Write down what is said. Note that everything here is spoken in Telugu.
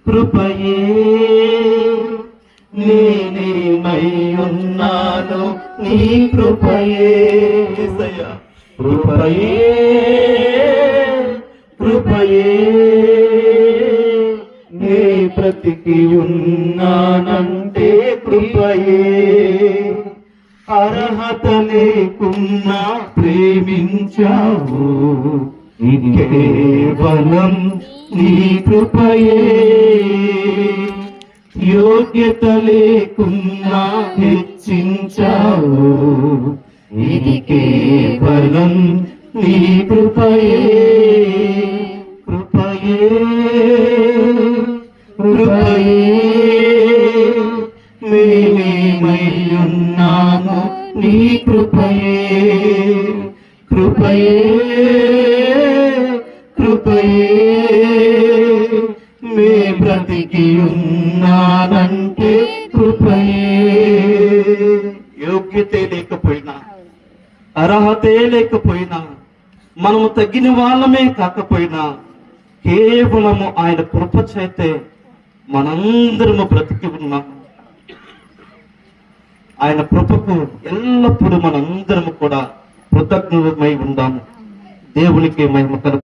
కృపయే నేనేమై ఉన్నాను నీ కృపయే కృపయే కృపయే నే బ్రతికి ఉన్నానంటే కృపయే అర్హత లేకున్నా ప్రేమించావు కేవలం నీ కృపయే యోగ్యత లేకున్నా హెచ్చించావు ఇది కేవలం నీ కృపయే కృపయే కృపయే మేమేమై ఉన్నాము నీ కృపయే కృపయే కృపయే మే బ్రతికి ఉన్నానంటే కృపయే యోగ్యతే లేకపోయినా అర్హతే లేకపోయినా మనము తగ్గిన వాళ్ళమే కాకపోయినా కేవలము ఆయన కృప చేతే మనందరము బ్రతికి ఉన్నాము. ఆయన కృపకు ఎల్లప్పుడూ మనందరము కూడా కృతజ్ఞులమై ఉందాము. దేవునికి మహిమ కలుగు.